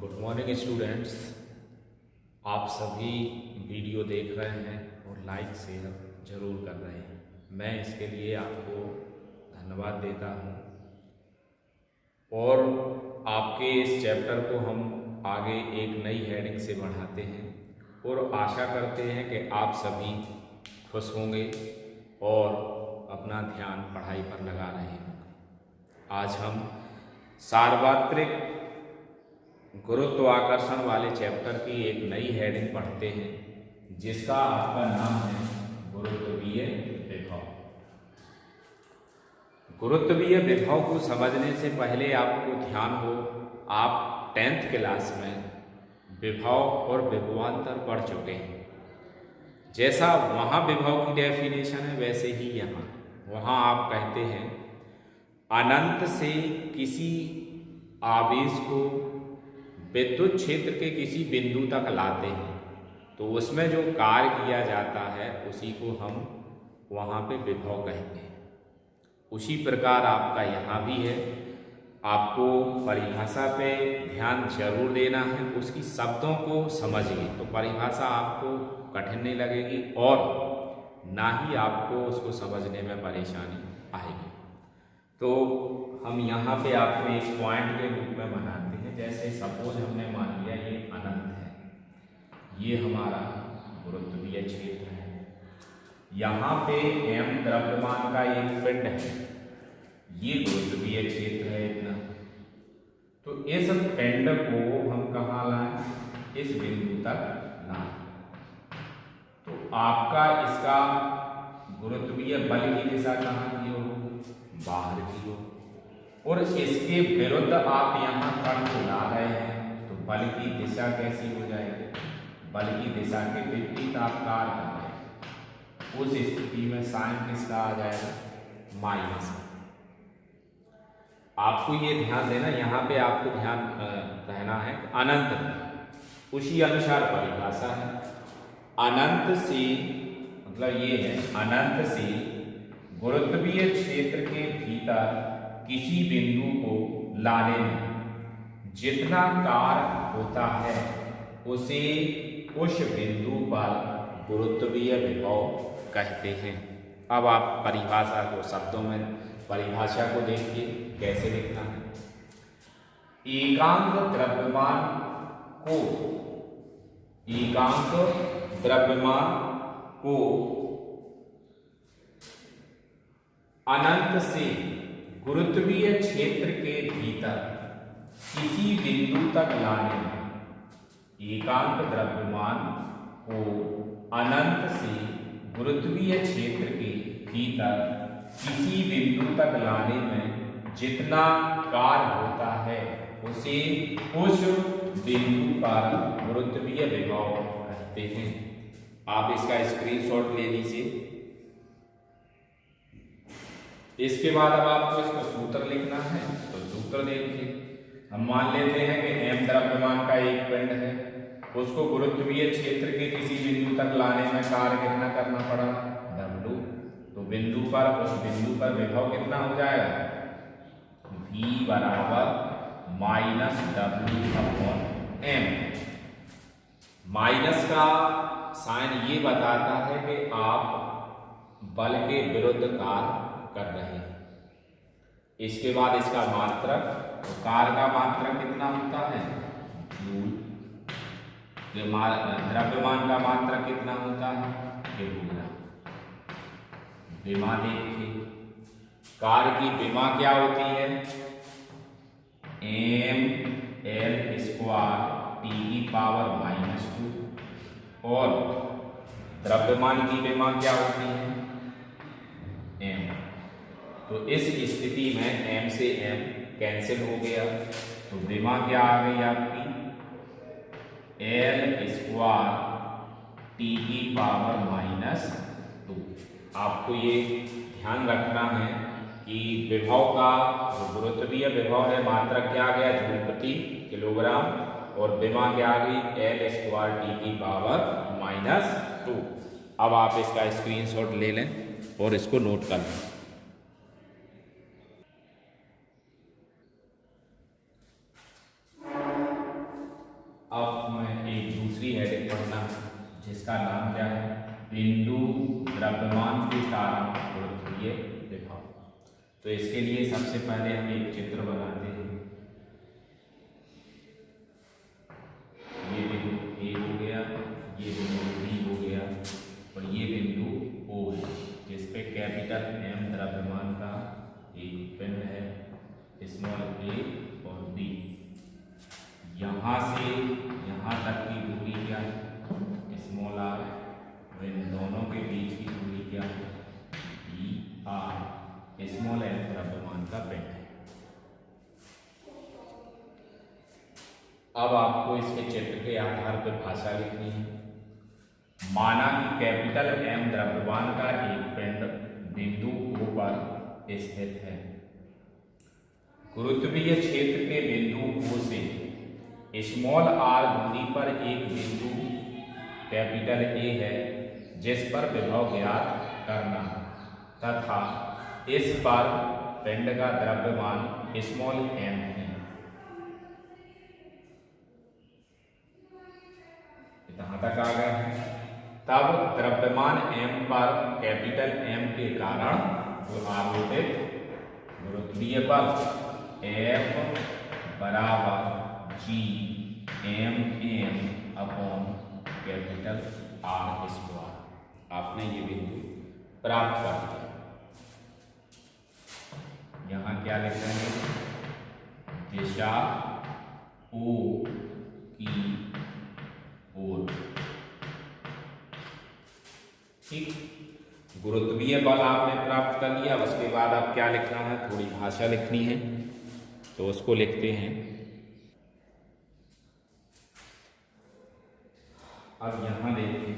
Good morning students. आप सभी video देख रहे हैं और लाइक शेयर ज़रूर कर रहे हैं। मैं इसके लिए आपको धन्यवाद देता हूं और आपके इस चैप्टर को हम आगे एक नई हेडिंग से बढ़ाते हैं और आशा करते हैं कि आप सभी खुश होंगे और अपना ध्यान पढ़ाई पर लगा रहे होंगे। आज हम सार्वत्रिक गुरुत्वाकर्षण वाले चैप्टर की एक नई हेडिंग पढ़ते हैं जिसका आपका नाम है गुरुत्वीय विभव। गुरुत्वीय विभव को समझने से पहले आपको ध्यान हो, आप 10th क्लास में विभव और विभवांतर पढ़ चुके हैं। जैसा वहाँ विभव की डेफिनेशन है वैसे ही वहाँ आप कहते हैं अनंत से किसी आवेश को विद्युत क्षेत्र के किसी बिंदु तक लाते हैं तो उसमें जो कार्य किया जाता है उसी को हम वहाँ पे विभव कहते हैं। उसी प्रकार आपका यहाँ भी है, आपको परिभाषा पे ध्यान जरूर देना है, उसकी शब्दों को समझिए तो परिभाषा आपको कठिन नहीं लगेगी और ना ही आपको उसको समझने में परेशानी आएगी। तो हम यहाँ पे आपको एक पॉइंट के रूप में बनाते हैं। जैसे सपोज हमने मान लिया ये अनंत है, ये हमारा गुरुत्वीय क्षेत्र है, यहाँ पे m द्रव्यमान का एक पिंड है, ये गुरुत्वीय क्षेत्र है इतना। तो इस पिंड को हम कहाँ लाएं? इस बिंदु तक लाएं। तो आपका इसका गुरुत्वीय बल की दिशा कहाँ की हो? बाहर की हो। और इसके विरुद्ध आप यहाँ कण को ला रहे हैं तो बल की दिशा कैसी हो जाएगी? बल की दिशा के विपरीत आप कार्य कर रहे हैं, उस स्थिति में साइन किसका आ जाएगा? माइनस। आपको ये ध्यान देना, यहाँ पे आपको ध्यान रहना है अनंत, उसी अनुसार परिभाषा है। अनंत से मतलब ये है अनंत से गुरुत्वीय क्षेत्र के भीतर किसी बिंदु को लाने में जितना कार्य होता है उसे उस बिंदु पर गुरुत्वीय विभव कहते हैं। अब आप परिभाषा को शब्दों में परिभाषा को देखिए कैसे लिखना है। एकांक द्रव्यमान को अनंत से गुरुत्वीय क्षेत्र के भीतर किसी बिंदु तक लाने में, एकांक द्रव्यमान को अनंत से गुरुत्वीय क्षेत्र के भीतर किसी बिंदु तक लाने में जितना कार्य होता है उसे उस बिंदु पर गुरुत्वीय विभव कहते हैं। आप इसका स्क्रीनशॉट ले लीजिए। इसके बाद अब आपको इसका सूत्र लिखना है तो सूत्र देखिए। हम मान लेते हैं कि m द्रव्यमान का एक पिंड है, उसको गुरुत्वीय क्षेत्र के किसी बिंदु तक लाने में कार्य कितना करना पड़ा? W। तो बिंदु पर उस बिंदु पर विभव कितना हो जाएगा? V बराबर -W/m। माइनस का साइन ये बताता है कि आप बल के विरुद्ध कार्य कर रहे हैं। इसके बाद इसका मात्रक, तो कार्य का मात्रक कितना होता है? जूल। द्रव्यमान का मात्रक कितना होता है? विभुला। विमा देखिए, कार्य की विमा क्या होती है? mL² (T⁻²) और द्रव्यमान की विमा क्या होती है? m। तो इस स्थिति में m से m कैंसिल हो गया तो विमा क्या आ गई आपकी? L² (T⁻²). आपको ये ध्यान रखना है कि विभव का जो गुरुत्वीय विभव है मात्रक क्या आ गया? जूल प्रति किलोग्राम, और विमा क्या आ गई? L² (T⁻²). अब आप इसका स्क्रीनशॉट ले लें और इसको नोट कर लें। जिसका नाम क्या है, बिंदु द्रव्यमान के कारण गुरुत्वीय विभव। तो इसके लिए सबसे पहले हम एक चित्र बनाते हैं। ये बिंदु ए हो गया, ये बिंदु बी हो गया और ये बिंदु ओ है, जिस पे कैपिटल एम द्रव्यमान का एक पिंड है, स्मॉल ए और बी। यहाँ से यहाँ तक की दूरी क्या है, स्मॉल आर। इन दोनों के बीच की दूरी क्या है, ई आर। स्मॉल एम द्रव्यमान का पिंड है। अब आपको इसके चित्र के आधार पर भाषा लिखनी है। माना कि कैपिटल एम द्रव्यमान का एक पिंड बिंदु O पर स्थित है। गुरुत्वीय क्षेत्र के बिंदु O से स्मॉल r दूरी पर एक बिंदु कैपिटल A है, जिस पर विभव ज्ञात करना तथा इस पर पिंड का द्रव्यमान स्मॉल m है। यहाँ तक आ गया है। तब द्रव्यमान m पर कैपिटल M के कारण जो आरोपित गुरुत्वीय बल F बराबर G m upon capital R square. आपने ये बिंदु प्राप्त कर लिया। यहाँ क्या लिख रहे हैं, दिशा O की ओर। ठीक, गुरुत्वीय बल आपने प्राप्त कर लिया। उसके बाद अब क्या लिखना है, थोड़ी भाषा लिखनी है, तो उसको लिखते हैं। अब यहाँ देखिए,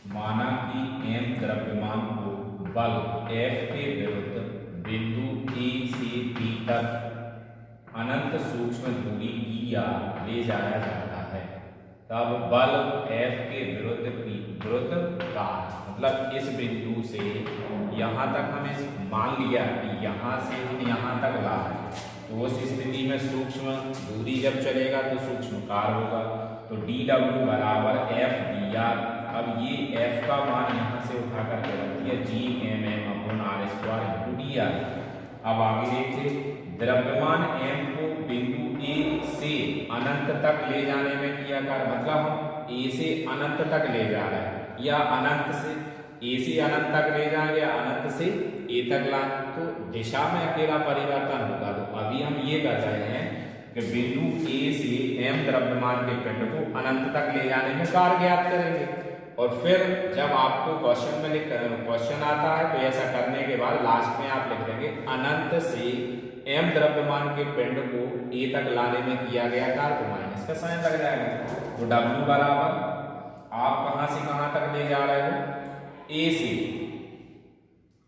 माना कि m द्रव्यमान को बल F के विरुद्ध बिंदु A से B तक अनंत सूक्ष्म दूरी की या ले जाया जाता है, तब बल F के विरुद्ध कार्य, मतलब इस बिंदु से यहाँ तक हमें मान लिया कि यहाँ से हम यहाँ तक ला रहे हैं, तो उस स्थिति में सूक्ष्म दूरी जब चलेगा तो सूक्ष्म कार्य होगा। तो dw बराबर F dr। अब ये F का मान यहाँ से उठा करके रख दिया, G m upon R square into dr। अब आगे देखिए, द्रव्यमान m को बिंदु A से अनंत तक ले जाने में किया कार्य, मतलब हम A से अनंत तक ले जा रहे हैं, या अनंत से A से अनंत तक ले जाएंगे, अनंत से A तक लाएं, तो दिशा में अकेला परिवर्तन होगा। तो अभी हम ये कर रहे हैं कि बिंदु A से m द्रव्यमान के पिंड को अनंत तक ले जाने में कार्य ज्ञात करेंगे। और फिर जब आपको क्वेश्चन आता है तो ऐसा करने के बाद लास्ट में आप लिख देंगे अनंत से m द्रव्यमान के पिंड को A तक लाने में किया गया कार्य, तो माइनस का साइन लग जाएगा। तो W बराबर आप कहां से कहां तक ले जा रहे हो, A से।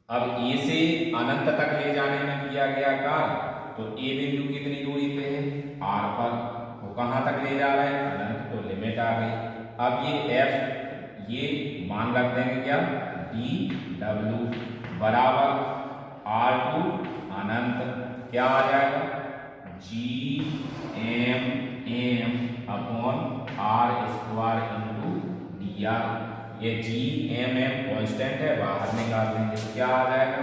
अब A से अनंत तक ले जाने में किया गया कार्य, तो A बिंदु कितनी दूरी पे है, R पर, वो कहां तक ले जा रहे हैं, अनंत, तो लिमिट आ गई। अब ये F, ये मान रख देंगे क्या, dw बराबर R2 अनंत, क्या आ जाएगा, Gm upon R square into dr। ये Gm कांस्टेंट है, बाहर निकाल देंगे तो क्या आ जाएगा,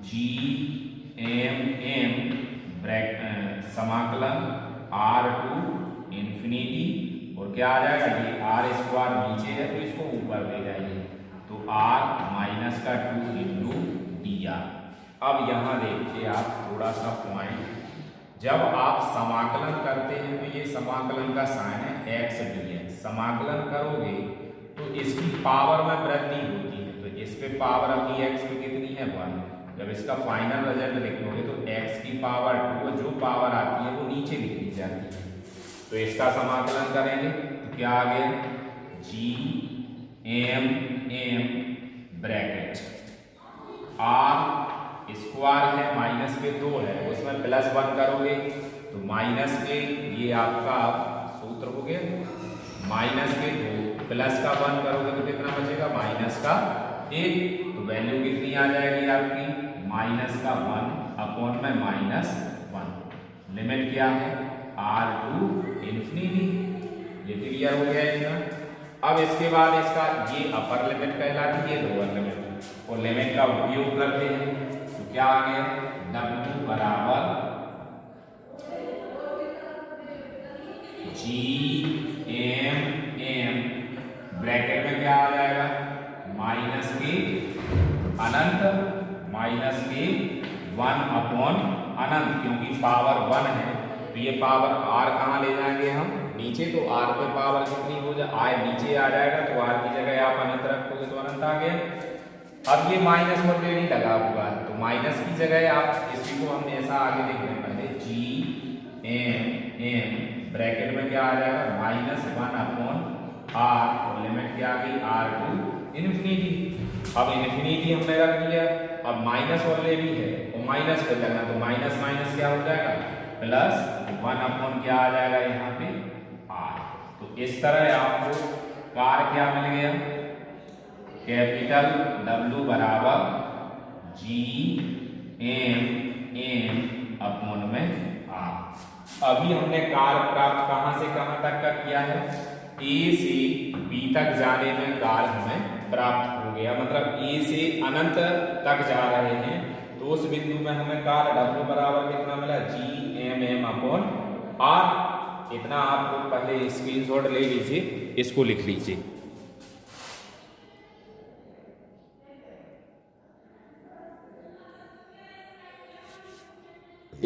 Gm समाकलन R2 इंफिनिटी, और क्या आ जाएगा, ये R स्क्वायर नीचे है तो इसको ऊपर ले जाइए, तो R माइनस का 2 इंटू dr। अब यहाँ देखिए आप थोड़ा सा पॉइंट, जब आप समाकलन करते हैं तो ये समाकलन का साइन है x dx। समाकलन करोगे तो इसकी पावर में वृद्धि होती है, तो इस पे पावर अभी x पे कितनी है, 1। जब इसका फाइनल रिजल्ट लिखोगे तो x की पावर 2, जो पावर आती है वो नीचे लिखी जाती है। तो इसका समाकलन करेंगे तो क्या आ गया, Gm ब्रैकेट R स्क्वायर है, माइनस के 2 है, उसमें प्लस 1 करोगे तो माइनस के, ये आपका सूत्र हो गया, माइनस के 2 प्लस का 1 करोगे तो कितना बचेगा, माइनस का 1। तो वैल्यू कितनी आ जाएगी आपकी, माइनस का 1 अपॉन में माइनस 1। लिमिट क्या है, R2 इंफिनिटी। ये क्लियर हो गया इतना। अब इसके बाद इसका ये अपर लिमिट कहलाती है, लोअर लिमिट, और लिमिट का उपयोग करते हैं तो क्या आ गया, W बराबर GM ब्रैकेट में क्या आ जाएगा, माइनस के अनंत माइनस के 1 अपॉन अनंत, क्योंकि पावर 1 है तो ये पावर r कहाँ ले जाएंगे हम नीचे, तो r पे पावर कितनी हो जाए, नीचे आ जाएगा, तो r की जगह आप अनंत रखोगे तो अनंत आ गया। अब ये माइनस ऑलरेडी लगा हुआ है तो माइनस की जगह आप इसी को हम ऐसा आगे लिख रहे हैं, पहले GM ब्रैकेट में क्या आ जाएगा, -1 अपॉन r, और लिमिट क्या आ गई, r टू इन्फिनिटी। अब इन्फिनिटी हमने रख दिया, अब माइनस ऑलरेडी है और माइनस पे लगना, तो माइनस माइनस क्या हो जाएगा, +1 अपॉन क्या आ जाएगा यहाँ पे r। तो इस तरह आपको कार क्या मिल गया, कैपिटल W बराबर GM अपॉन में r। अभी हमने कार प्राप्त कहां से कहां तक का किया है, A से B तक जाने में कार हमें प्राप्त हो गया, मतलब A से अनंत तक जा रहे हैं तो उस बिंदु में हमें कार W बराबर कितना मिला, GM अपॉन r। इतना आप लोग पहले स्क्रीनशॉट ले लीजिए, इसको लिख लीजिए।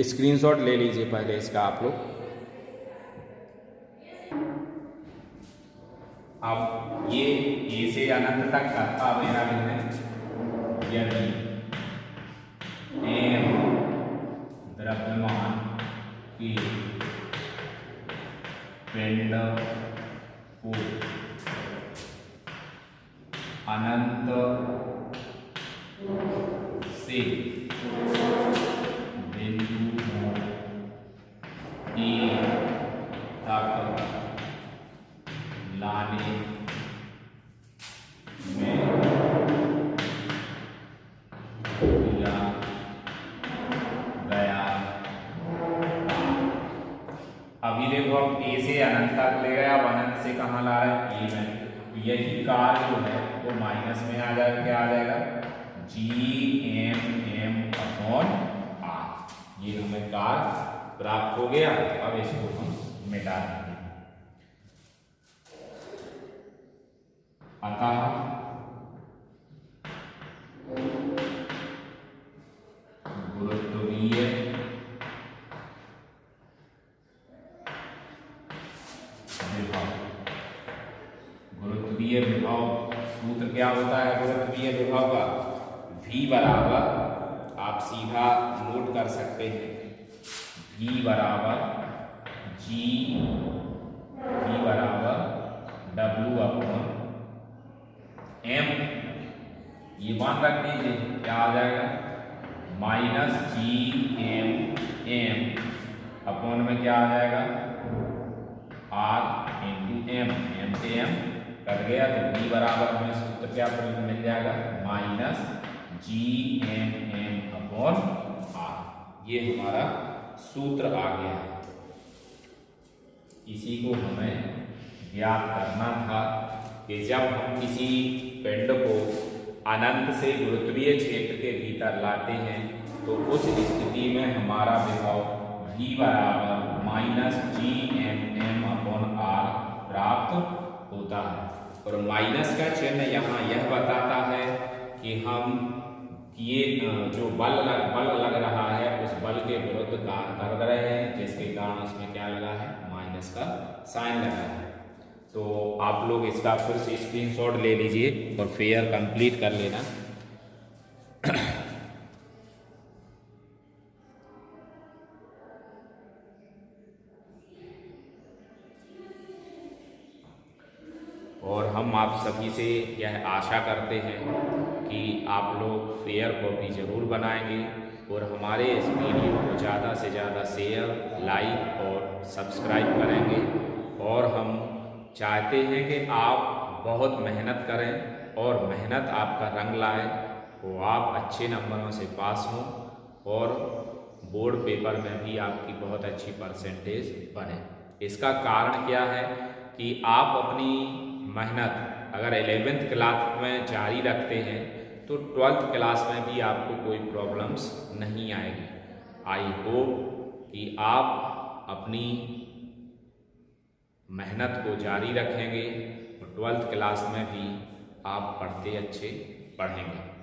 स्क्रीनशॉट ले लीजिए पहले इसका आप लोग। अब ये A से अनंत तक का था मेरा बिंदु, यदि M द्रव्यमान की पिंड को अनंत से बिंदु A तक लाने में दिया गया। अभी देखो अब A से अनंत तक ले गया, अब अनंत से कहाँ ला रहा है, A में, तो यही कार जो है वो माइनस में आ जाएगा, क्या आ जाएगा, GM अपॉन r। ये हमें कार प्राप्त हो गया। अब इसको हम मिटा देंगे। अतः गुरुत्वीय विभव सूत्र क्या होता है गुरुत्वीय विभव का, V बराबर, आप सीधा नोट कर सकते हैं, V बराबर W अपॉन M। ये मान रख दीजिए, क्या आ जाएगा, -GM अपॉन में क्या आ जाएगा, R इंटू M से M कट गया, तो V बराबर हमें सूत्र क्या मिल जाएगा, -GM अपॉन R। ये हमारा सूत्र आ गया है। इसी को हमें ज्ञात करना था कि जब हम किसी पिंड को अनंत से गुरुत्वीय क्षेत्र के भीतर लाते हैं तो उस स्थिति में हमारा विभव V बराबर -GM अपॉन R प्राप्त होता है। और माइनस का चिन्ह यहाँ यह बताता है कि हम ये जो बल लग रहा है उस बल के विरुद्ध कार्य कर रहे हैं, जिसके कारण उसमें क्या लगा है, माइनस का साइन लगा है। तो आप लोग इसका फिर से स्क्रीनशॉट ले लीजिए और फिगर कंप्लीट कर लेना। और हम आप सभी से यह आशा करते हैं कि आप लोग फेयर कॉपी ज़रूर बनाएंगे और हमारे इस वीडियो को ज़्यादा से ज़्यादा शेयर, लाइक और सब्सक्राइब करेंगे। और हम चाहते हैं कि आप बहुत मेहनत करें और मेहनत आपका रंग लाए, तो आप अच्छे नंबरों से पास हों और बोर्ड पेपर में भी आपकी बहुत अच्छी परसेंटेज बने। इसका कारण क्या है कि आप अपनी मेहनत अगर 11th क्लास में जारी रखते हैं तो 12th क्लास में भी आपको कोई प्रॉब्लम्स नहीं आएगी। आई होप कि आप अपनी मेहनत को जारी रखेंगे और 12th क्लास में भी आप पढ़ते अच्छे पढ़ेंगे।